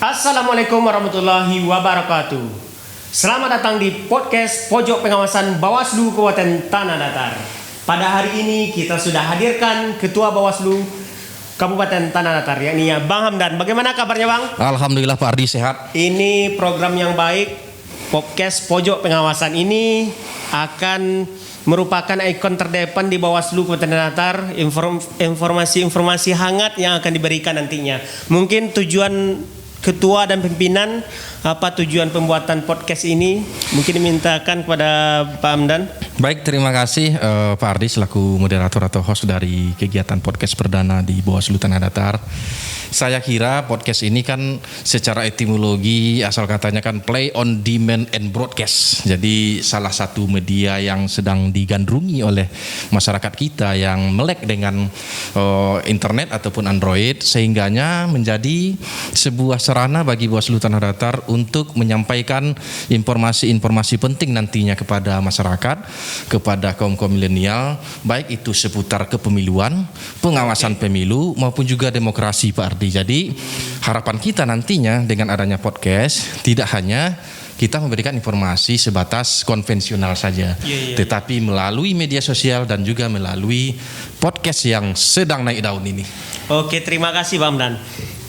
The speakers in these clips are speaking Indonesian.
Assalamualaikum warahmatullahi wabarakatuh. Selamat datang di podcast Pojok Pengawasan Bawaslu Kabupaten Tanah Datar. Pada hari ini kita sudah hadirkan Ketua Bawaslu Kabupaten Tanah Datar, yakni Bang Hamdan. Bagaimana kabarnya Bang? Alhamdulillah Pak Ardi sehat. Ini program yang baik. Podcast Pojok Pengawasan ini akan merupakan ikon terdepan di Bawaslu Kabupaten Tanah Datar, informasi-informasi hangat yang akan diberikan nantinya. Mungkin tujuan Ketua dan pimpinan, apa tujuan pembuatan podcast ini? Mungkin dimintakan kepada Pak Hamdan. Baik, terima kasih Pak Ardi selaku moderator atau host dari kegiatan podcast perdana di Bawaslu Tanah Datar. Saya kira podcast ini kan secara etimologi asal katanya kan play on demand and broadcast. Jadi salah satu media yang sedang digandrungi oleh masyarakat kita yang melek dengan internet ataupun Android, sehingganya menjadi sebuah sarana bagi Bawaslu Tanah Datar untuk menyampaikan informasi-informasi penting nantinya kepada masyarakat, kepada kaum milenial, baik itu seputar kepemiluan, pengawasan pemilu maupun juga demokrasi Pak Ardi. Jadi harapan kita nantinya dengan adanya podcast tidak hanya kita memberikan informasi sebatas konvensional saja, tetapi melalui media sosial dan juga melalui podcast yang sedang naik daun ini. Oke, terima kasih Bang Hamdan.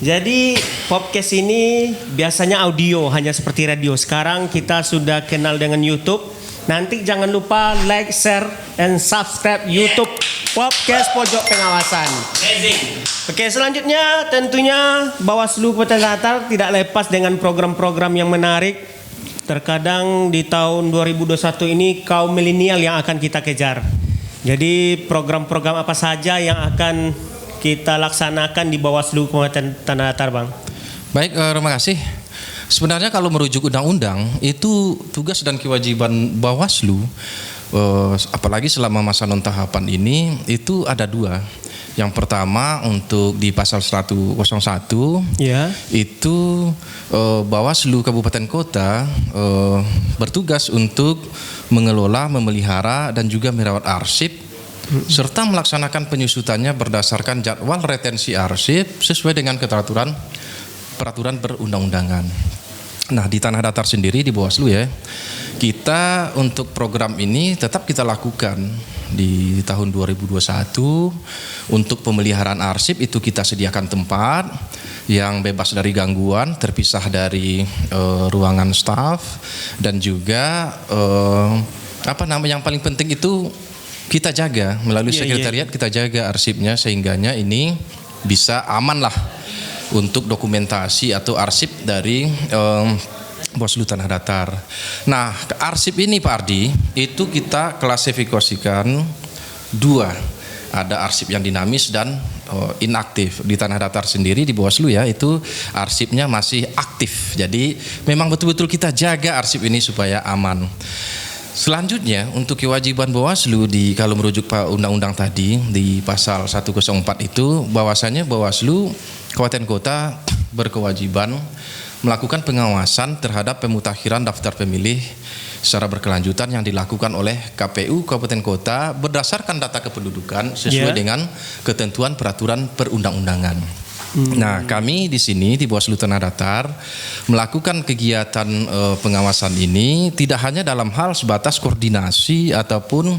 Jadi podcast ini biasanya audio, hanya seperti radio. Sekarang kita sudah kenal dengan YouTube. Nanti jangan lupa like, share, and subscribe YouTube Podcast Pojok Pengawasan. Oke, selanjutnya tentunya Bawaslu Kabupaten Tanah Datar tidak lepas dengan program-program yang menarik. Terkadang di tahun 2021 ini kaum milenial yang akan kita kejar. Jadi program-program apa saja yang akan kita laksanakan di Bawaslu Kabupaten Tanah Datar, Bang? Baik, terima kasih. Sebenarnya kalau merujuk undang-undang itu tugas dan kewajiban Bawaslu, apalagi selama masa non tahapan ini itu ada dua. Yang pertama untuk di pasal 101 itu Bawaslu Kabupaten Kota bertugas untuk mengelola, memelihara dan juga merawat arsip serta melaksanakan penyusutannya berdasarkan jadwal retensi arsip sesuai dengan peraturan perundang-undangan. Nah, di Tanah Datar sendiri di Bawaslu ya, kita untuk program ini tetap kita lakukan di tahun 2021. Untuk pemeliharaan arsip itu kita sediakan tempat yang bebas dari gangguan, terpisah dari ruangan staf, dan juga yang paling penting itu kita jaga melalui sekretariat, kita jaga arsipnya sehingganya ini bisa aman lah untuk dokumentasi atau arsip dari Bawaslu Tanah Datar. Nah, arsip ini Pak Ardi itu kita klasifikasikan dua. Ada arsip yang dinamis dan inaktif. Di Tanah Datar sendiri di Bawaslu ya, itu arsipnya masih aktif. Jadi memang betul-betul kita jaga arsip ini supaya aman. Selanjutnya untuk kewajiban Bawaslu kalau merujuk Pak Undang-Undang tadi di pasal 104 itu bahwasanya Bawaslu Kabupaten Kota berkewajiban melakukan pengawasan terhadap pemutakhiran daftar pemilih secara berkelanjutan yang dilakukan oleh KPU Kabupaten Kota berdasarkan data kependudukan sesuai dengan ketentuan peraturan perundang-undangan. Nah, kami di sini di Bawaslu Tanah Datar melakukan kegiatan pengawasan ini tidak hanya dalam hal sebatas koordinasi ataupun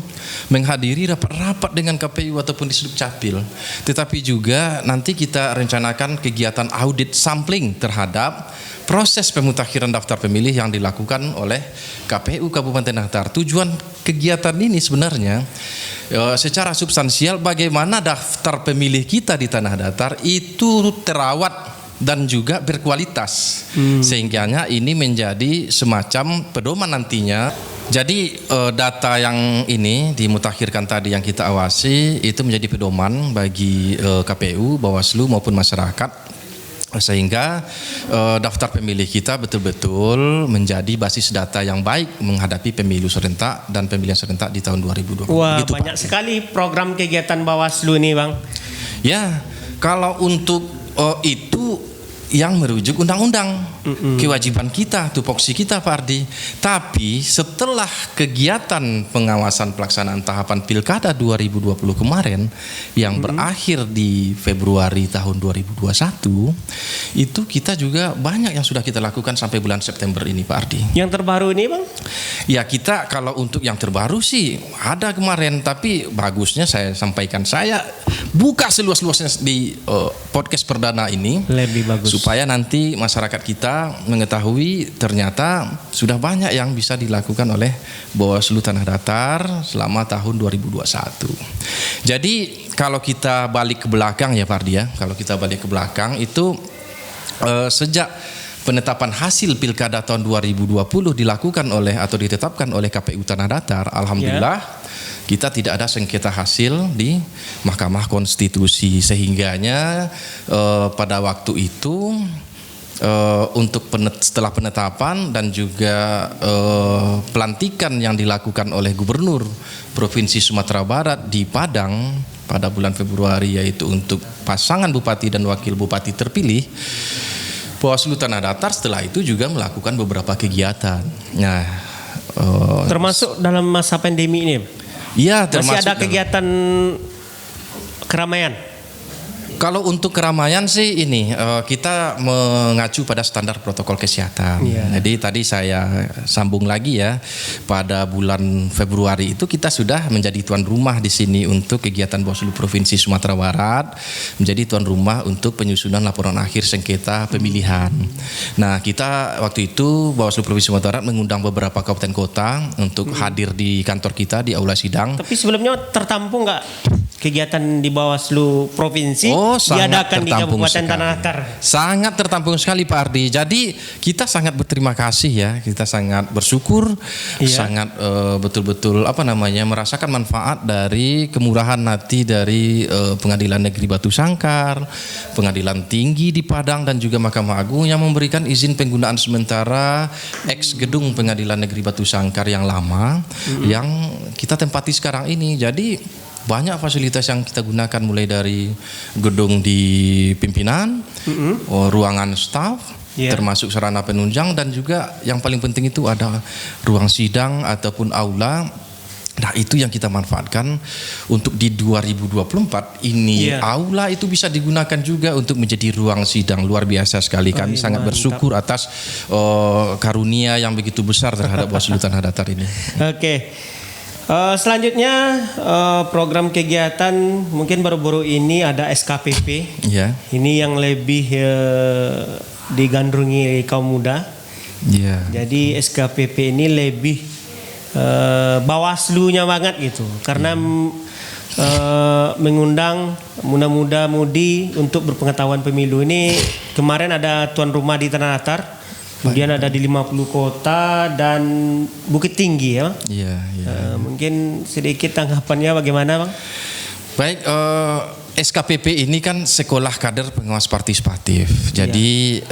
menghadiri rapat-rapat dengan KPU ataupun di Sdukcapil, tetapi juga nanti kita rencanakan kegiatan audit sampling terhadap proses pemutakhiran daftar pemilih yang dilakukan oleh KPU Kabupaten Tanah Datar. Tujuan kegiatan ini sebenarnya secara substansial bagaimana daftar pemilih kita di Tanah Datar itu terawat dan juga berkualitas, sehingga ini menjadi semacam pedoman nantinya. Jadi data yang ini dimutakhirkan tadi yang kita awasi itu menjadi pedoman bagi KPU, Bawaslu maupun masyarakat, sehingga daftar pemilih kita betul-betul menjadi basis data yang baik menghadapi pemilu serentak dan pemilihan serentak di tahun 2020. Wah, gitu, banyak Pak. Sekali program kegiatan Bawaslu ini, Bang. Ya, kalau untuk itu yang merujuk undang-undang. kewajiban kita, tupoksi kita Pak Ardi. Tapi setelah kegiatan pengawasan pelaksanaan tahapan Pilkada 2020 kemarin yang berakhir di Februari tahun 2021, itu kita juga banyak yang sudah kita lakukan sampai bulan September ini Pak Ardi. Yang terbaru ini Bang? Ya kita kalau untuk yang terbaru sih ada kemarin, tapi bagusnya saya sampaikan, saya buka seluas-luasnya di podcast perdana ini Lebih bagus. supaya nanti masyarakat kita mengetahui ternyata sudah banyak yang bisa dilakukan oleh Bawaslu Tanah Datar selama tahun 2021. Jadi kalau kita balik ke belakang ya Pak Ardi ya, kalau kita balik ke belakang itu sejak penetapan hasil Pilkada tahun 2020 dilakukan oleh atau ditetapkan oleh KPU Tanah Datar, alhamdulillah kita tidak ada sengketa hasil di Mahkamah Konstitusi, sehingganya pada waktu itu untuk setelah penetapan dan juga pelantikan yang dilakukan oleh Gubernur Provinsi Sumatera Barat di Padang pada bulan Februari, yaitu untuk pasangan Bupati dan Wakil Bupati terpilih, Bawaslu Tanah Datar setelah itu juga melakukan beberapa kegiatan. Nah, termasuk dalam masa pandemi ini. Iya, Masih ada kegiatan keramaian. Kalau untuk keramaian sih ini kita mengacu pada standar protokol kesehatan. Jadi tadi saya sambung lagi ya, pada bulan Februari itu kita sudah menjadi tuan rumah di sini untuk kegiatan Bawaslu Provinsi Sumatera Barat, menjadi tuan rumah untuk penyusunan laporan akhir sengketa pemilihan. Nah kita waktu itu Bawaslu Provinsi Sumatera Barat mengundang beberapa kabupaten kota untuk hadir di kantor kita di aula sidang. Tapi sebelumnya tertampung nggak kegiatan di Bawaslu Provinsi diadakan di Kabupaten Tanah Datar? Sangat tertampung sekali Pak Ardi. Jadi kita sangat berterima kasih ya, kita sangat bersyukur, sangat betul-betul merasakan manfaat dari kemurahan hati dari Pengadilan Negeri Batu Sangkar, Pengadilan Tinggi di Padang dan juga Mahkamah Agung yang memberikan izin penggunaan sementara ex gedung Pengadilan Negeri Batu Sangkar yang lama yang kita tempati sekarang ini. Jadi banyak fasilitas yang kita gunakan, mulai dari gedung di pimpinan, ruangan staf, termasuk sarana penunjang, dan juga yang paling penting itu ada ruang sidang ataupun aula. Nah itu yang kita manfaatkan untuk di 2024 ini. Aula itu bisa digunakan juga untuk menjadi ruang sidang. Luar biasa sekali. Kami sangat bersyukur atas karunia yang begitu besar terhadap Bawaslu Tanah Datar ini. Oke. Selanjutnya program kegiatan mungkin baru-baru ini ada SKPP. Ini yang lebih digandrungi kaum muda. Jadi SKPP ini lebih Bawaslu-nya banget gitu, karena mengundang muda-mudi untuk berpengetahuan pemilu. Ini kemarin ada tuan rumah di Tanah Datar. Kemudian ada di 50 kota dan Bukit Tinggi ya. Mungkin sedikit tanggapannya bagaimana Bang? Baik, SKPP ini kan Sekolah Kader Pengawas Partisipatif. Jadi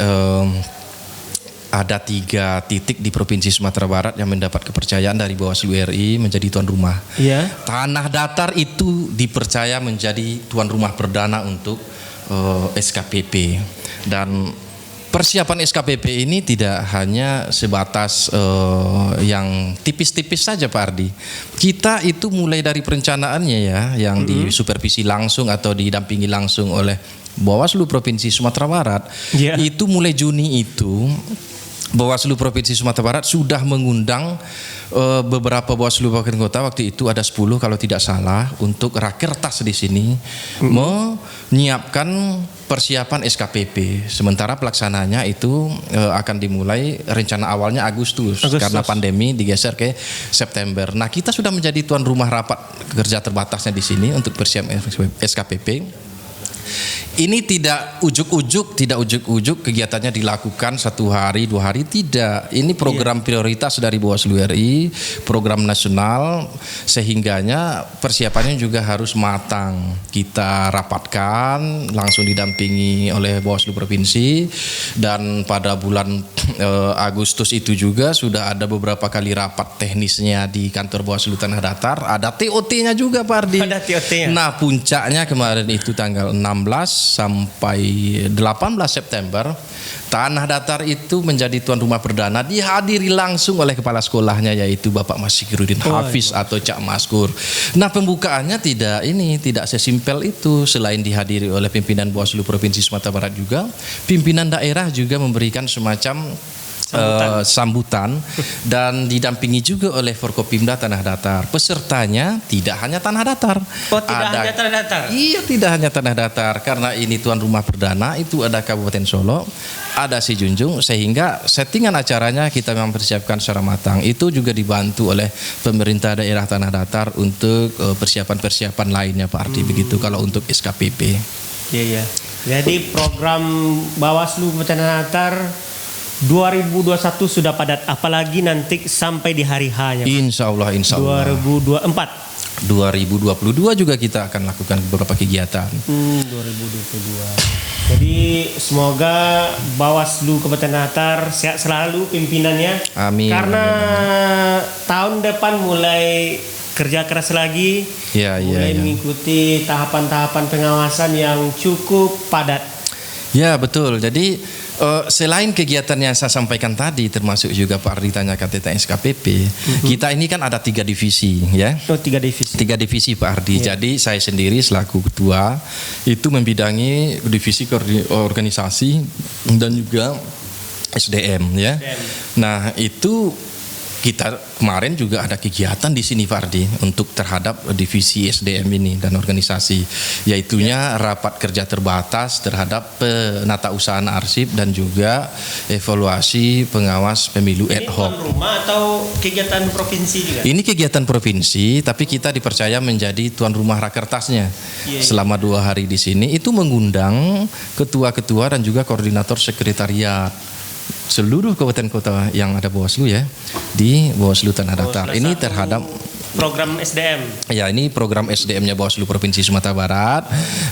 ada 3 titik di Provinsi Sumatera Barat yang mendapat kepercayaan dari Bawaslu RI menjadi tuan rumah. Tanah Datar itu dipercaya menjadi tuan rumah perdana untuk SKPP. Dan persiapan SKPP ini tidak hanya sebatas yang tipis-tipis saja Pak Ardi. Kita itu mulai dari perencanaannya ya, yang disupervisi langsung atau didampingi langsung oleh Bawaslu Provinsi Sumatera Barat. Itu mulai Juni itu Bawaslu Provinsi Sumatera Barat sudah mengundang beberapa Bawaslu Kabupaten Kota, waktu itu ada 10 kalau tidak salah, untuk rakertas di sini menyiapkan persiapan SKPP. Sementara pelaksananya itu akan dimulai rencana awalnya Agustus, karena pandemi digeser ke September. Nah, kita sudah menjadi tuan rumah rapat kerja terbatasnya di sini untuk persiapan SKPP. Ini tidak ujuk-ujuk kegiatannya dilakukan 1 hari 2 hari, tidak. Ini program prioritas dari Bawaslu RI, program nasional, sehingganya persiapannya juga harus matang. Kita rapatkan langsung didampingi oleh Bawaslu Provinsi, dan pada bulan Agustus itu juga sudah ada beberapa kali rapat teknisnya di kantor Bawaslu Tanah Datar. Ada TOT-nya juga Pak Ardi. Ada TOT-nya. Nah, puncaknya kemarin itu tanggal 16 sampai 18 September, Tanah Datar itu menjadi tuan rumah perdana, dihadiri langsung oleh kepala sekolahnya yaitu Bapak Masikirudin Hafiz atau Cak Maskur. Nah, pembukaannya tidak sesimpel itu. Selain dihadiri oleh pimpinan Bawaslu Provinsi Sumatera Barat juga, pimpinan daerah juga memberikan semacam sambutan dan didampingi juga oleh Forkopimda Tanah Datar. Pesertanya tidak hanya Tanah Datar. Hanya Tanah Datar? Iya, tidak hanya Tanah Datar. Karena ini tuan rumah perdana, itu ada Kabupaten Solo, ada Sijunjung, sehingga settingan acaranya kita memang persiapkan secara matang. Itu juga dibantu oleh pemerintah daerah Tanah Datar untuk persiapan-persiapan lainnya, Pak Ardi. Begitu kalau untuk SKPP. Iya. Jadi program Bawaslu Tanah Datar 2021 sudah padat, apalagi nanti sampai di hari H-nya. Insya Allah. 2024. 2022 juga kita akan lakukan beberapa kegiatan. 2022. Jadi semoga Bawaslu Kabupaten Datar sehat selalu pimpinannya. Amin. Karena tahun depan mulai kerja keras lagi, mulai mengikuti tahapan-tahapan pengawasan yang cukup padat. Ya, betul. Jadi selain kegiatan yang saya sampaikan tadi, termasuk juga Pak Ardi tanyakan tentang SKPP, kita ini kan ada 3 divisi, ya. 3 divisi. 3 divisi, Pak Ardi. Jadi saya sendiri selaku ketua itu membidangi divisi organisasi dan juga SDM, ya. Nah, itu kita kemarin juga ada kegiatan di sini, Pak Ardi, untuk terhadap divisi SDM ini dan organisasi, yaitunya rapat kerja terbatas terhadap penata usahaan arsip dan juga evaluasi pengawas pemilu ad hoc. Ini tuan rumah atau kegiatan provinsi juga? Ini kegiatan provinsi, tapi kita dipercaya menjadi tuan rumah rakertasnya selama 2 hari di sini. Itu mengundang ketua-ketua dan juga koordinator sekretariat seluruh kabupaten kota yang ada Bawaslu, ya, di Bawaslu Tanah Datar. Ini terhadap program SDM. Ya, ini program SDM-nya Bawaslu Provinsi Sumatera Barat.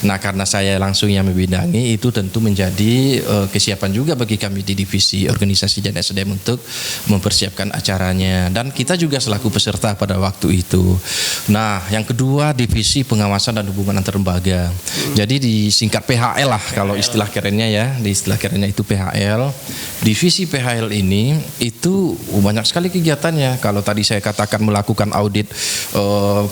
Nah, karena saya langsung yang membidangi, itu tentu menjadi kesiapan juga bagi kami di divisi organisasi dan SDM untuk mempersiapkan acaranya. Dan kita juga selaku peserta pada waktu itu. Nah, yang kedua divisi pengawasan dan hubungan antar lembaga. Jadi disingkat PHL lah kalau istilah kerennya, ya. Di istilah kerennya itu PHL. Divisi PHL ini itu banyak sekali kegiatannya. Kalau tadi saya katakan melakukan audit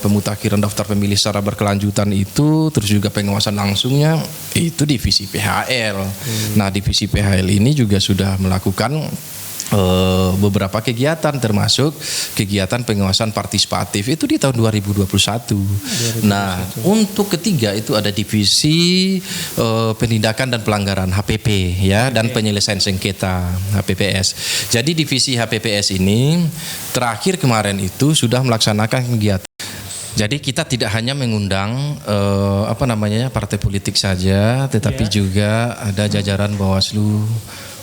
pemutakhiran daftar pemilih secara berkelanjutan itu, terus juga pengawasan langsungnya itu divisi PHL. Nah, divisi PHL ini juga sudah melakukan beberapa kegiatan, termasuk kegiatan pengawasan partisipatif itu di tahun 2021. Nah, untuk ketiga itu ada divisi penindakan dan pelanggaran HPP, ya, dan penyelesaian sengketa HPPS. Jadi divisi HPPS ini terakhir kemarin itu sudah melaksanakan kegiatan. Jadi kita tidak hanya mengundang partai politik saja, tetapi juga ada jajaran Bawaslu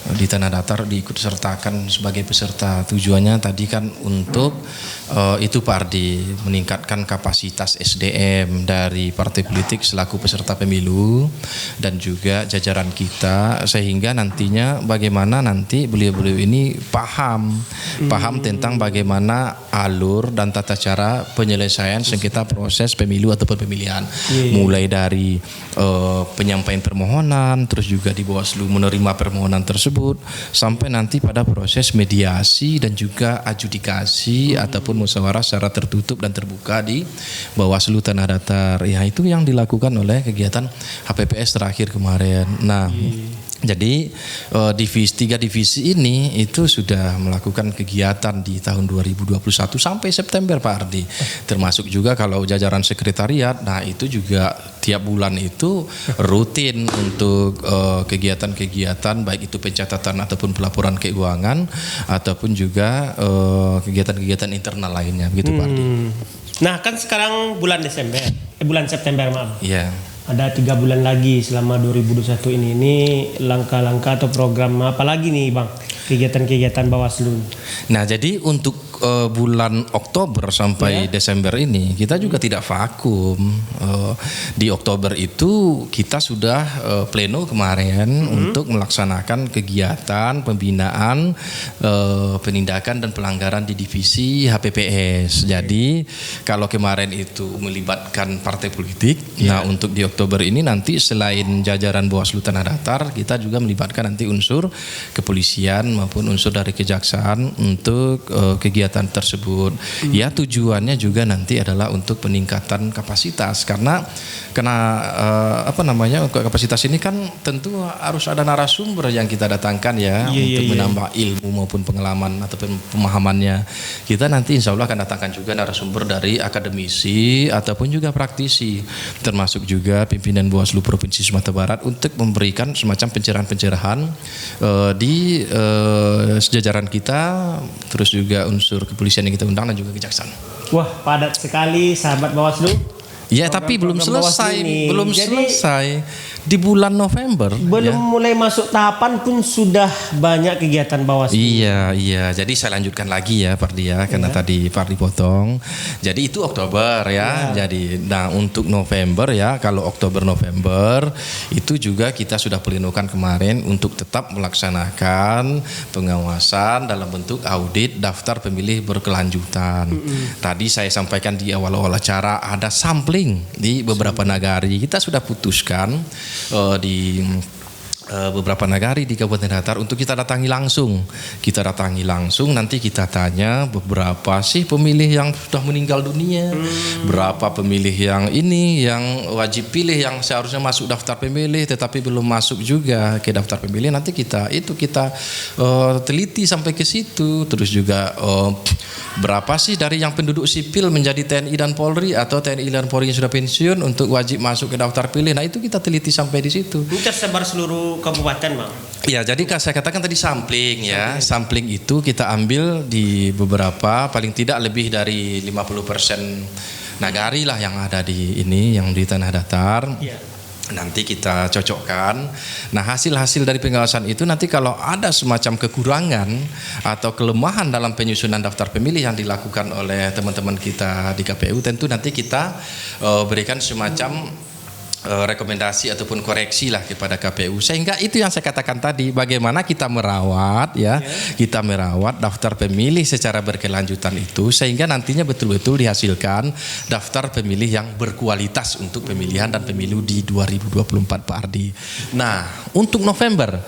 di Tanah Datar diikut sertakan sebagai peserta. Tujuannya tadi kan untuk itu, Pak Ardi, meningkatkan kapasitas SDM dari partai politik selaku peserta pemilu dan juga jajaran kita, sehingga nantinya bagaimana nanti beliau-beliau ini paham tentang bagaimana alur dan tata cara penyelesaian sengketa proses pemilu ataupun pemilihan, mulai dari penyampaian permohonan, terus juga di Bawaslu menerima permohonan tersebut, sampai nanti pada proses mediasi dan juga adjudikasi ataupun musyawarah secara tertutup dan terbuka di Bawaslu Tanah Datar. Ya, itu yang dilakukan oleh kegiatan HPPS terakhir kemarin. Nah, jadi tiga divisi ini itu sudah melakukan kegiatan di tahun 2021 sampai September, Pak Ardi. Termasuk juga kalau jajaran sekretariat, nah itu juga tiap bulan itu rutin untuk kegiatan-kegiatan, baik itu pencatatan ataupun pelaporan keuangan ataupun juga kegiatan-kegiatan internal lainnya, begitu, Pak Ardi. Nah, kan sekarang bulan September, maaf. Iya. Ada 3 bulan lagi selama 2021 ini. Ini langkah-langkah atau program apa lagi nih, Bang? Kegiatan-kegiatan Bawaslu. Nah, jadi untuk bulan Oktober sampai Desember ini kita juga tidak vakum. Di Oktober itu kita sudah pleno kemarin untuk melaksanakan kegiatan pembinaan penindakan dan pelanggaran di divisi HPPS. Jadi kalau kemarin itu melibatkan partai politik, nah untuk di Oktober ini nanti selain jajaran Bawaslu Tanah Datar, kita juga melibatkan nanti unsur kepolisian maupun unsur dari kejaksaan untuk kegiatan tersebut. Ya tujuannya juga nanti adalah untuk peningkatan kapasitas karena kapasitas ini kan tentu harus ada narasumber yang kita datangkan untuk menambah ilmu maupun pengalaman atau pemahamannya. Kita nanti insya Allah akan datangkan juga narasumber dari akademisi ataupun juga praktisi, termasuk juga pimpinan Bawaslu Provinsi Sumatera Barat untuk memberikan semacam pencerahan-pencerahan di sejajaran kita, terus juga unsur kepolisian yang kita undang dan juga kejaksaan. Wah, padat sekali sahabat Bawaslu. Ya, tapi belum selesai, selesai. Di bulan November mulai masuk tahapan pun sudah banyak kegiatan Bawaslu. Iya. Jadi saya lanjutkan lagi ya, Pardi ya, karena tadi Pardi potong. Jadi itu Oktober ya. Jadi untuk November ya, kalau Oktober November itu juga kita sudah plenokan kemarin untuk tetap melaksanakan pengawasan dalam bentuk audit daftar pemilih berkelanjutan. Tadi saya sampaikan di awal-awal acara ada sampling di beberapa nagari. Kita sudah putuskan di beberapa nagari di Kabupaten Datar untuk kita datangi langsung. Nanti kita tanya beberapa sih pemilih yang sudah meninggal dunia, berapa pemilih yang wajib pilih yang seharusnya masuk daftar pemilih tetapi belum masuk juga ke daftar pemilih. Nanti kita teliti sampai ke situ. Terus juga berapa sih dari yang penduduk sipil menjadi TNI dan Polri atau TNI dan Polri yang sudah pensiun untuk wajib masuk ke daftar pilih. Nah, itu kita teliti sampai di situ. Ini tersebar seluruh kabupaten, Bang. Ya, jadi saya katakan tadi sampling ya. Sampling itu kita ambil di beberapa, paling tidak lebih dari 50% nagari lah yang ada di Tanah Datar. Nanti kita cocokkan. Nah, hasil-hasil dari pengawasan itu nanti kalau ada semacam kekurangan atau kelemahan dalam penyusunan daftar pemilih yang dilakukan oleh teman-teman kita di KPU, tentu nanti kita berikan semacam rekomendasi ataupun koreksi lah kepada KPU, sehingga itu yang saya katakan tadi, bagaimana kita merawat kita merawat daftar pemilih secara berkelanjutan itu sehingga nantinya betul-betul dihasilkan daftar pemilih yang berkualitas untuk pemilihan dan pemilu di 2024 Pak Ardi. Nah, untuk November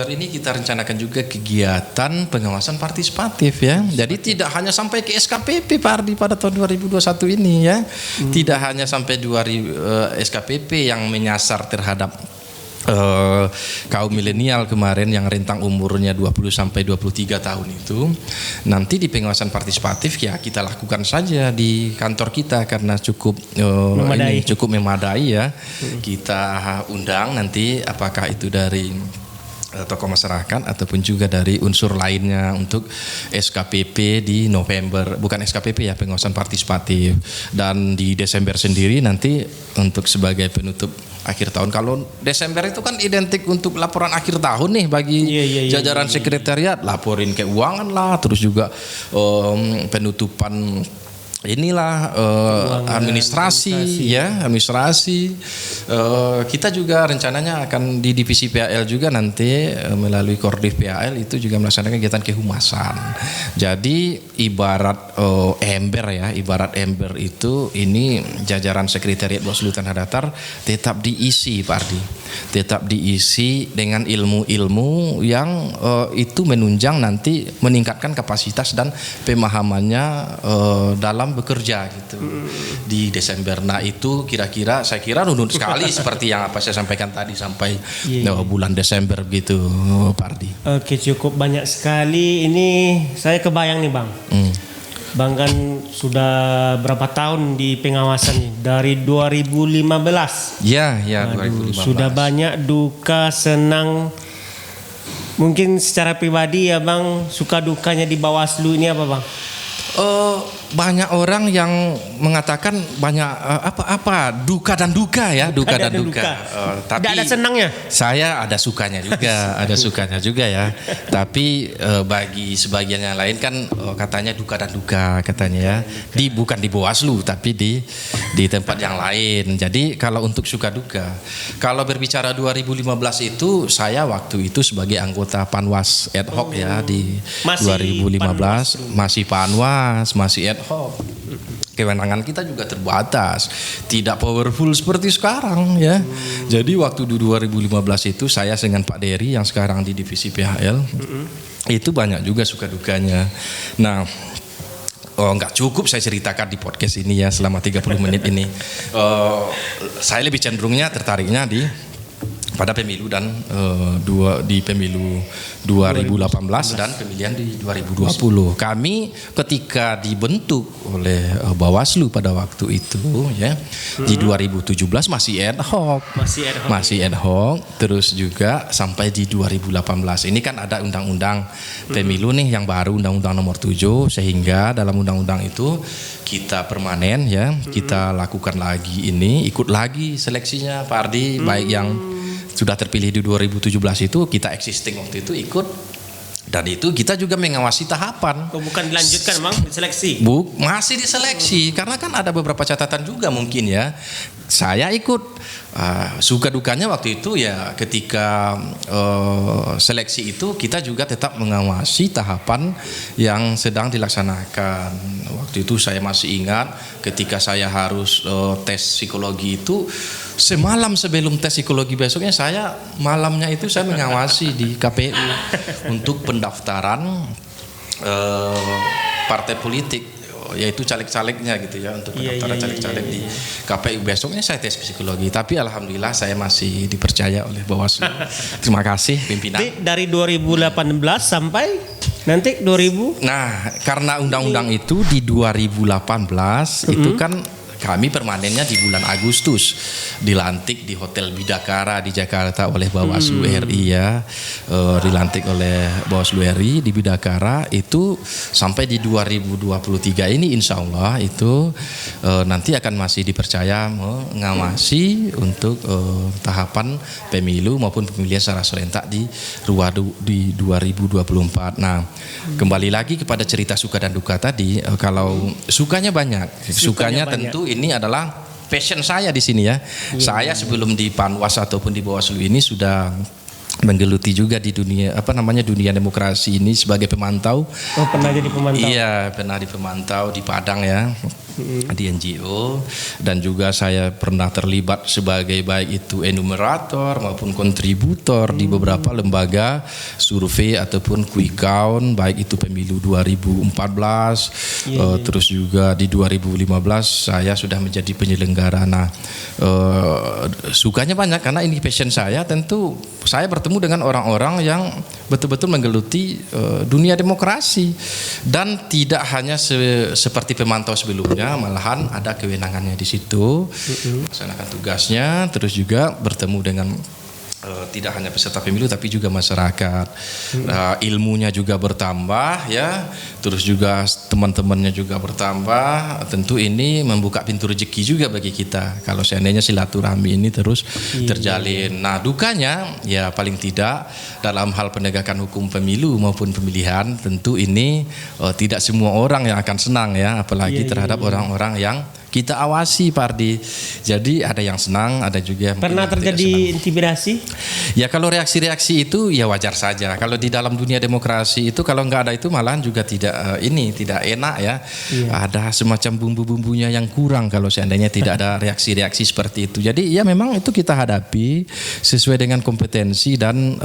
ini kita rencanakan juga kegiatan pengawasan partisipatif ya. Jadi tidak hanya sampai ke SKPP Pak Ardi pada tahun 2021 ini ya. Tidak hanya sampai SKPP yang menyasar terhadap kaum milenial kemarin yang rentang umurnya 20 sampai 23 tahun itu. Nanti di pengawasan partisipatif ya kita lakukan saja di kantor kita karena cukup memadai ya. Kita undang nanti apakah itu dari tokoh masyarakat ataupun juga dari unsur lainnya untuk SKPP di November, bukan SKPP ya, pengawasan partisipatif. Dan di Desember sendiri nanti untuk sebagai penutup akhir tahun. Kalau Desember itu kan identik untuk laporan akhir tahun nih bagi jajaran sekretariat, laporin keuangan lah, terus juga penutupan administrasi. Kita juga rencananya akan di divisi PAL juga nanti melalui Kordiv PAL itu juga melaksanakan kegiatan kehumasan. Jadi ibarat ember itu ini jajaran sekretariat Bawaslu Tanah Datar tetap diisi Pak Ardi, tetap diisi dengan ilmu-ilmu yang itu menunjang nanti meningkatkan kapasitas dan pemahamannya dalam bekerja gitu di Desember. Nah, itu kira-kira saya kira runut sekali seperti yang apa saya sampaikan tadi sampai bulan Desember gitu Pak Ardi. Oke, cukup banyak sekali. Ini saya kebayang nih Bang. Bang kan sudah berapa tahun di pengawasan nih? Dari 2015. Ya, 2015. Sudah banyak duka, senang. Mungkin secara pribadi ya Bang, suka dukanya di Bawaslu ini apa Bang? banyak orang yang mengatakan banyak duka dan duka ya, duka dan duka. Tapi tidak ada senangnya. Saya ada sukanya juga, ada sukanya juga ya. Tapi bagi sebagian yang lain kan katanya duka dan duka katanya ya. Bukan di Bawaslu tapi di tempat yang lain. Jadi kalau untuk suka duka, kalau berbicara 2015 itu saya waktu itu sebagai anggota Panwas ad hoc ya di Masih 2015 Panwas. masih Panwas, masih ad hoc. Kewenangan kita juga terbatas, tidak powerful seperti sekarang ya. Jadi waktu di 2015 itu saya dengan Pak Dery yang sekarang di divisi PHL itu banyak juga suka dukanya. Nah, nggak cukup saya ceritakan di podcast ini ya selama 30 menit ini. Saya lebih cenderungnya tertariknya pada pemilu dan di pemilu 2018 dan pemilihan di 2020. Kami ketika dibentuk oleh Bawaslu pada waktu itu ya di 2017 masih ad hoc. Masih ad hoc terus juga sampai di 2018. Ini kan ada undang-undang pemilu nih yang baru, undang-undang nomor 7, sehingga dalam undang-undang itu kita permanen ya, kita lakukan lagi ini, ikut lagi seleksinya Pak Ardi, baik yang sudah terpilih di 2017 itu kita existing waktu itu ikut, dan itu kita juga mengawasi tahapan. Bukan dilanjutkan memang diseleksi. Masih diseleksi karena kan ada beberapa catatan juga mungkin ya. Saya ikut suka dukanya waktu itu ya ketika seleksi itu kita juga tetap mengawasi tahapan yang sedang dilaksanakan. Waktu itu saya masih ingat ketika saya harus tes psikologi itu semalam sebelum tes psikologi besoknya malamnya itu saya mengawasi di KPU untuk pendaftaran partai politik, yaitu caleg-calegnya gitu ya, untuk pendaftaran caleg-caleg di KPU. Besoknya saya tes psikologi, tapi alhamdulillah saya masih dipercaya oleh Bawaslu. Terima kasih pimpinan. Dari 2018 sampai nanti 2000. Nah, karena undang-undang itu di 2018 itu kan kami permanennya di bulan Agustus, dilantik di Hotel Bidakara di Jakarta oleh Bawaslu RI ya, dilantik oleh Bawaslu RI di Bidakara itu sampai di 2023 ini insya Allah itu nanti akan masih dipercaya mengawasi untuk tahapan pemilu maupun pemilihan secara serentak di 2024. Nah, kembali lagi kepada cerita suka dan duka tadi, kalau sukanya banyak, sukanya tentu ini adalah passion saya di sini ya. Saya sebelum di Panwas ataupun di Bawaslu ini sudah menggeluti juga di dunia dunia demokrasi ini sebagai pemantau. Oh, pernah jadi pemantau? Iya, pernah di pemantau di Padang ya, di NGO, dan juga saya pernah terlibat sebagai baik itu enumerator maupun kontributor di beberapa lembaga survei ataupun quick count, baik itu pemilu 2014, terus juga di 2015 saya sudah menjadi penyelenggara. Nah, sukanya banyak karena ini passion saya. Tentu saya bertemu dengan orang-orang yang betul-betul menggeluti dunia demokrasi dan tidak hanya seperti pemantau sebelumnya, malahan ada kewenangannya di situ, melaksanakan tugasnya, terus juga bertemu dengan tidak hanya peserta pemilu tapi juga masyarakat. Ilmunya juga bertambah ya, terus juga teman-temannya juga bertambah. Tentu ini membuka pintu rezeki juga bagi kita kalau seandainya silaturahmi ini terus terjalin. Nah, dukanya ya paling tidak dalam hal penegakan hukum pemilu maupun pemilihan, tentu ini tidak semua orang yang akan senang ya, apalagi terhadap orang-orang yang kita awasi Pak Ardi. Jadi ada yang senang, ada juga yang pernah terjadi intimidasi? Ya kalau reaksi-reaksi itu ya wajar saja. Kalau di dalam dunia demokrasi itu kalau nggak ada itu malahan juga tidak enak ya. Ada semacam bumbu-bumbunya yang kurang kalau seandainya tidak ada reaksi-reaksi seperti itu. Jadi ya memang itu kita hadapi sesuai dengan kompetensi dan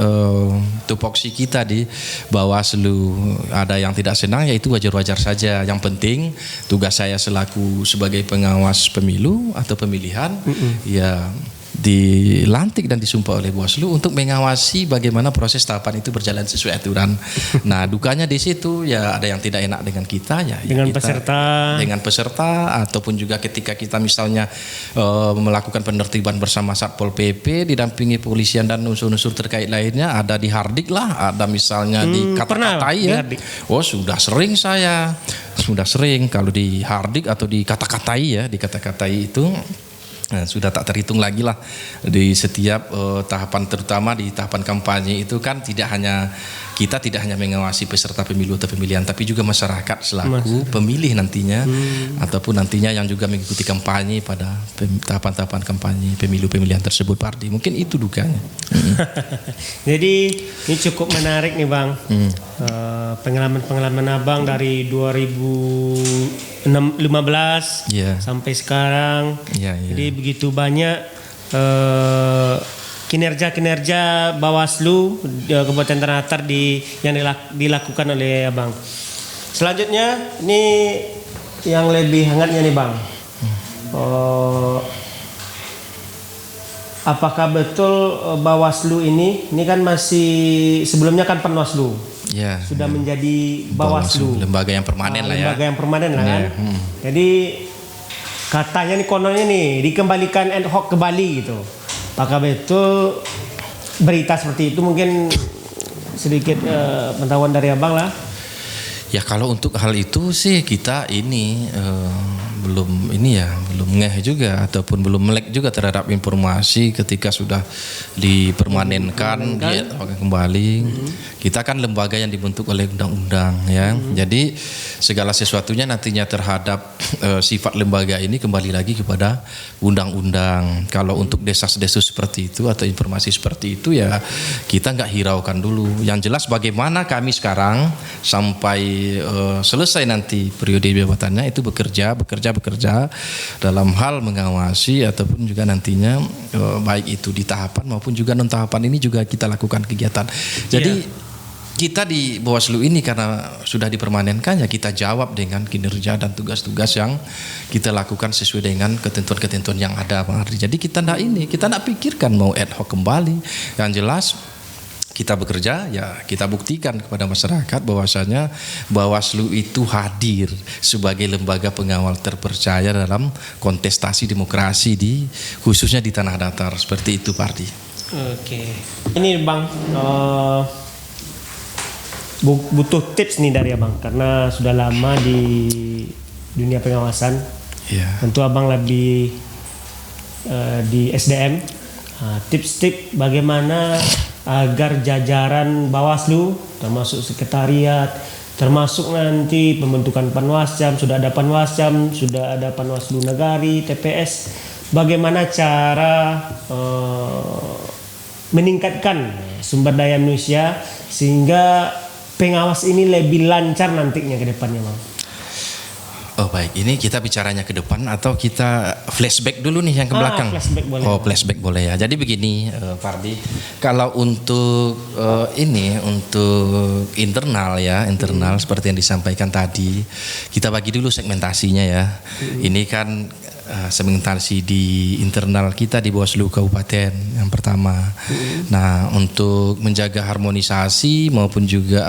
tupoksi kita di Bawaslu. Ada yang tidak senang ya itu wajar-wajar saja. Yang penting tugas saya selaku sebagai pengawas pemilu atau pemilihan ya dilantik dan disumpah oleh Bawaslu untuk mengawasi bagaimana proses tahapan itu berjalan sesuai aturan. Nah, dukanya di situ ya ada yang tidak enak dengan kita ya dengan dengan peserta ataupun juga ketika kita misalnya melakukan penertiban bersama Satpol PP didampingi polisian dan unsur-unsur terkait lainnya, ada dihardik lah, ada misalnya dikata-katai ya. Oh, sudah sering kalau dihardik atau dikata-katai ya, dikata-katai itu sudah tak terhitung lagi lah di setiap tahapan, terutama di tahapan kampanye itu kan kita tidak hanya mengawasi peserta pemilu atau pemilihan, tapi juga masyarakat selaku pemilih nantinya ataupun nantinya yang juga mengikuti kampanye pada tahapan-tahapan kampanye pemilu pemilihan tersebut, Pak Ardi. Mungkin itu dukanya. Jadi ini cukup menarik nih Bang. Pengalaman Abang dari 2015 sampai sekarang. Jadi begitu banyak kinerja Bawaslu Kabupaten Tanah Datar yang dilakukan oleh Abang. Selanjutnya ini yang lebih hangatnya nih Bang. Apakah betul Bawaslu ini kan masih sebelumnya kan Panwaslu, sudah menjadi Bawaslu, lembaga yang permanen lah ya. Lembaga yang permanen lah kan. Jadi katanya nih kononnya nih dikembalikan ad hoc ke Bali gitu. Apakah betul berita seperti itu? Mungkin sedikit pengetahuan dari Abang lah. Ya kalau untuk hal itu sih kita ini belum ngeh juga ataupun belum melek juga terhadap informasi ketika sudah dipermanenkan dia kembali. Kita kan lembaga yang dibentuk oleh undang-undang ya. Jadi segala sesuatunya nantinya terhadap sifat lembaga ini kembali lagi kepada undang-undang. Kalau untuk desas-desus seperti itu atau informasi seperti itu ya kita nggak hiraukan dulu. Yang jelas bagaimana kami sekarang sampai selesai nanti periode jabatannya itu bekerja dalam hal mengawasi ataupun juga nantinya baik itu di tahapan maupun juga non tahapan ini juga kita lakukan kegiatan. Jadi kita di Bawaslu ini karena sudah dipermanenkan ya kita jawab dengan kinerja dan tugas-tugas yang kita lakukan sesuai dengan ketentuan-ketentuan yang ada, Bang Ardi. Jadi kita tidak pikirkan mau ad hoc kembali. Yang jelas kita bekerja ya kita buktikan kepada masyarakat bahwasanya Bawaslu itu hadir sebagai lembaga pengawal terpercaya dalam kontestasi demokrasi khususnya di Tanah Datar, seperti itu Pak Ardi. Oke. Ini Bang butuh tips nih dari Abang karena sudah lama di dunia pengawasan. Tentu Abang lebih di SDM. Tips-tips bagaimana agar jajaran Bawaslu termasuk sekretariat, termasuk nanti pembentukan Panwascam, sudah ada Panwaslu Nagari, TPS, bagaimana cara meningkatkan sumber daya manusia sehingga pengawas ini lebih lancar nantinya ke depannya, Bang. Oh baik, ini kita bicaranya ke depan atau kita flashback dulu nih yang ke belakang? Flashback boleh. Flashback boleh ya. Jadi begini, Fardi, kalau untuk untuk internal seperti yang disampaikan tadi, kita bagi dulu segmentasinya ya. Ini kan segmentasi di internal kita di Bawaslu Kabupaten yang pertama. Nah, untuk menjaga harmonisasi maupun juga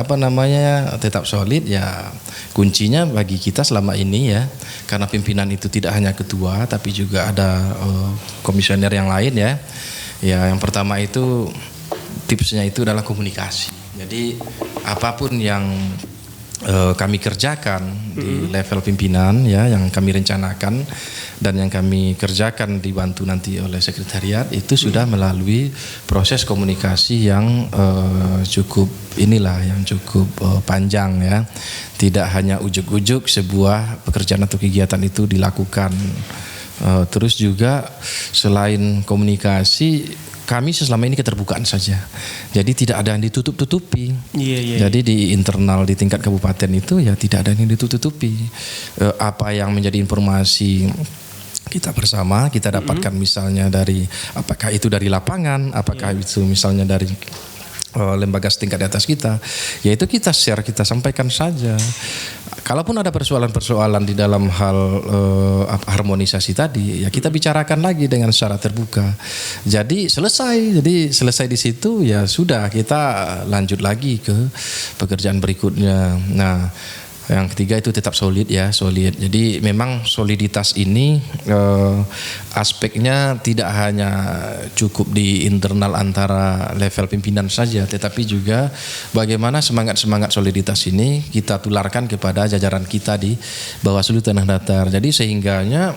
tetap solid ya kuncinya bagi kita selama ini ya, karena pimpinan itu tidak hanya ketua tapi juga ada komisioner yang lain ya. Ya, yang pertama itu tipsnya itu adalah komunikasi. Jadi apapun yang kami kerjakan di level pimpinan ya, yang kami rencanakan dan yang kami kerjakan dibantu nanti oleh sekretariat itu sudah melalui proses komunikasi yang cukup panjang ya. Tidak hanya ujuk-ujuk sebuah pekerjaan atau kegiatan itu dilakukan. Terus juga selain komunikasi, kami selama ini keterbukaan saja. Jadi tidak ada yang ditutup-tutupi. Jadi di internal di tingkat kabupaten itu ya tidak ada yang ditutup-tutupi. Apa yang menjadi informasi kita bersama kita dapatkan misalnya dari apakah itu dari lapangan, apakah itu misalnya dari lembaga setingkat di atas kita, yaitu kita share, kita sampaikan saja. Kalaupun ada persoalan-persoalan di dalam hal harmonisasi tadi, ya kita bicarakan lagi dengan secara terbuka. Jadi selesai di situ, ya sudah, kita lanjut lagi ke pekerjaan berikutnya. Nah, yang ketiga itu tetap solid. Jadi memang soliditas ini aspeknya tidak hanya cukup di internal antara level pimpinan saja, tetapi juga bagaimana semangat soliditas ini kita tularkan kepada jajaran kita di Bawaslu Tanah Datar. Jadi sehingganya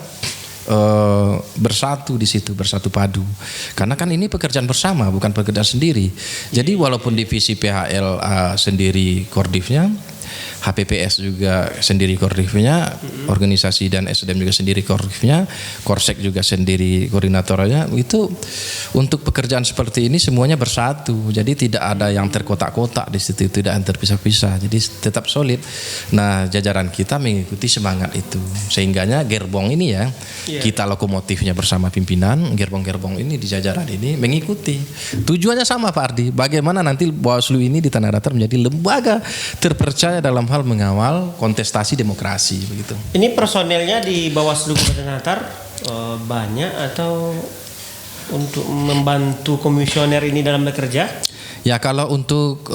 bersatu di situ, bersatu padu. Karena kan ini pekerjaan bersama, bukan pekerjaan sendiri. Jadi walaupun divisi PHL sendiri kordifnya, HPPS juga sendiri kordifnya, organisasi dan SDM juga sendiri kordifnya, Korsek juga sendiri koordinatornya, itu untuk pekerjaan seperti ini semuanya bersatu. Jadi tidak ada yang terkotak-kotak di situ, tidak yang terpisah-pisah. Jadi tetap solid. Nah, jajaran kita mengikuti semangat itu. Sehingganya gerbong ini ya, kita lokomotifnya bersama pimpinan, gerbong-gerbong ini di jajaran ini mengikuti. Tujuannya sama Pak Ardi, bagaimana nanti Bawaslu ini di Tanah Datar menjadi lembaga terpercaya dalam hal mengawal kontestasi demokrasi begitu. Ini personelnya di Bawaslu Kabupaten Datar banyak atau untuk membantu komisioner ini dalam bekerja? Ya, kalau untuk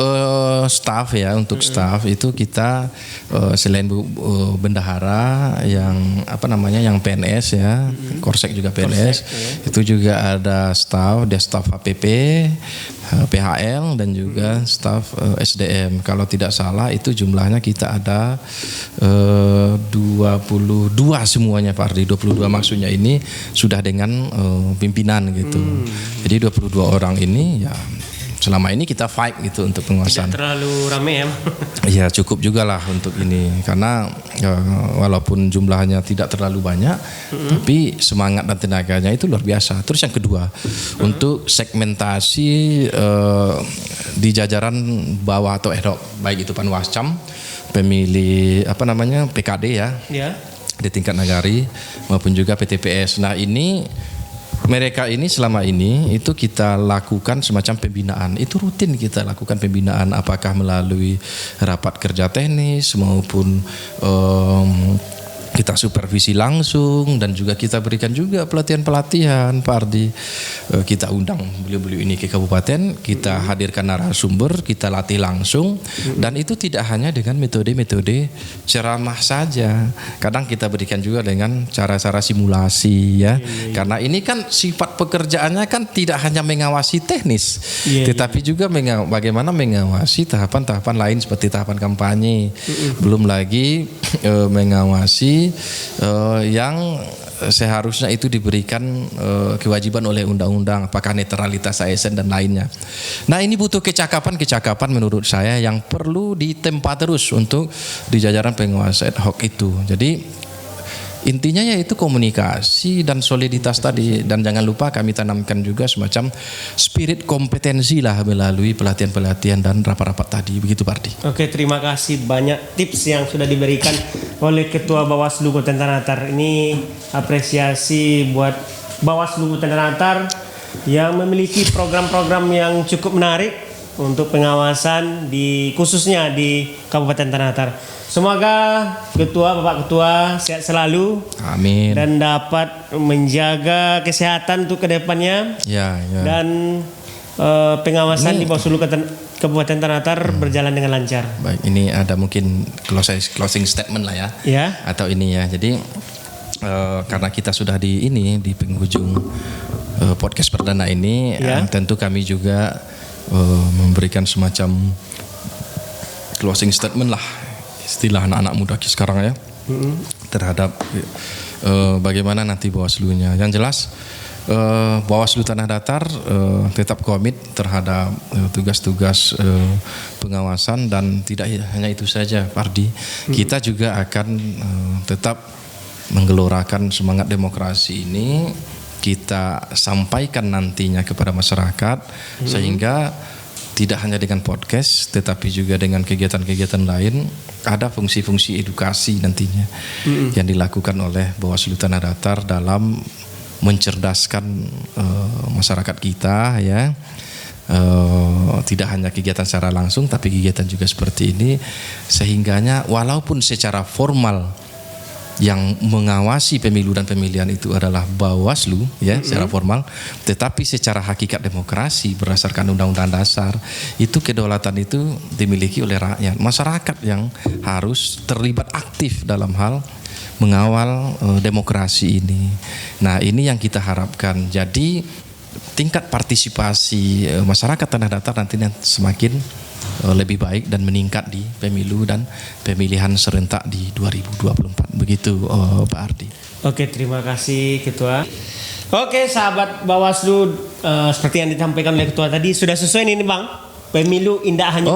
staff ya, untuk staff itu kita selain bendahara yang yang PNS ya, Korsek juga PNS, itu juga ada staff HPP, PHL dan juga staff SDM. Kalau tidak salah itu jumlahnya kita ada 22 semuanya Pak Ardi. 22 maksudnya ini sudah dengan pimpinan gitu. Jadi 22 orang ini ya selama ini kita fight gitu untuk penguasaan. Tidak terlalu rame ya? Ya cukup juga lah untuk ini, karena walaupun jumlahnya tidak terlalu banyak, tapi semangat dan tenaganya itu luar biasa. Terus yang kedua, untuk segmentasi di jajaran bawah atau ad hoc, baik itu Panwascam, pemilih PKD ya, di tingkat nagari maupun juga PTPS. Nah ini mereka ini selama ini itu kita lakukan semacam pembinaan, itu rutin kita lakukan pembinaan, apakah melalui rapat kerja teknis maupun kita supervisi langsung, dan juga kita berikan juga pelatihan-pelatihan Pak Ardi. Kita undang beliau-beliau ini ke kabupaten, kita hadirkan narasumber, kita latih langsung, dan itu tidak hanya dengan metode-metode ceramah saja. Kadang kita berikan juga dengan cara-cara simulasi ya. Karena ini kan sifat pekerjaannya kan tidak hanya mengawasi teknis, tetapi juga bagaimana mengawasi tahapan-tahapan lain seperti tahapan kampanye. Belum lagi mengawasi yang seharusnya itu diberikan kewajiban oleh undang-undang, apakah netralitas ASN dan lainnya. Nah ini butuh kecakapan menurut saya yang perlu ditempa terus untuk di jajaran penguasa ad hoc itu. Jadi intinya yaitu komunikasi dan soliditas tadi, dan jangan lupa kami tanamkan juga semacam spirit kompetensi lah melalui pelatihan-pelatihan dan rapat-rapat tadi, begitu Pak Ardi. Oke, terima kasih banyak tips yang sudah diberikan oleh Ketua Bawaslu Kabupaten Tanah Datar. Ini apresiasi buat Bawaslu Tanah Datar yang memiliki program-program yang cukup menarik untuk pengawasan khususnya di Kabupaten Tanah Datar. Semoga Bapak Ketua sehat selalu. Amin. Dan dapat menjaga kesehatan untuk kedepannya. Ya. Dan pengawasan di Bawaslu Kabupaten Tanah Datar berjalan dengan lancar. Baik, ini ada mungkin closing statement lah ya. Ya. Atau ini ya. Jadi karena kita sudah di penghujung podcast perdana ini, tentu kami juga memberikan semacam closing statement lah, istilah anak-anak muda sekarang ya, terhadap bagaimana nanti Bawaslu-nya. Yang jelas Bawaslu Tanah Datar tetap komit terhadap tugas-tugas pengawasan, dan tidak hanya itu saja Pak Ardi, kita juga akan tetap menggelorakan semangat demokrasi ini, kita sampaikan nantinya kepada masyarakat, sehingga tidak hanya dengan podcast tetapi juga dengan kegiatan-kegiatan lain, ada fungsi-fungsi edukasi nantinya yang dilakukan oleh Bawaslu Tanah Datar dalam mencerdaskan masyarakat kita ya, tidak hanya kegiatan secara langsung tapi kegiatan juga seperti ini, sehingganya walaupun secara formal yang mengawasi pemilu dan pemilihan itu adalah Bawaslu ya secara formal, tetapi secara hakikat demokrasi berdasarkan Undang-Undang Dasar itu kedaulatan itu dimiliki oleh rakyat, masyarakat yang harus terlibat aktif dalam hal mengawal demokrasi ini. Nah, ini yang kita harapkan. Jadi tingkat partisipasi masyarakat tanah datar nantinya semakin lebih baik dan meningkat di pemilu dan pemilihan serentak di 2024. Begitu Pak Ardi. Oke, terima kasih Ketua. Oke, sahabat Bawaslu, seperti yang disampaikan oleh Ketua tadi sudah sesuai ini Bang. Pemilu indah hanya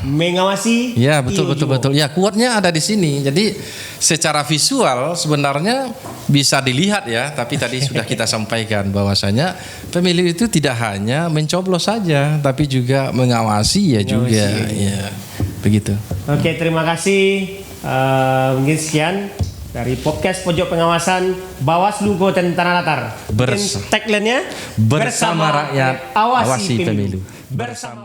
mengawasi. Iya, betul. Ya, kuatnya ada di sini. Jadi secara visual sebenarnya bisa dilihat ya, tapi tadi sudah kita sampaikan bahwasanya pemilu itu tidak hanya mencoblos saja, tapi juga mengawasi ya juga. Ya, begitu. Oke, terima kasih. Mungkin sekian dari podcast Pojok Pengawasan Bawaslu Kabupaten Tanah Datar. Tagline-nya bersama rakyat awasi pemilu. Bersama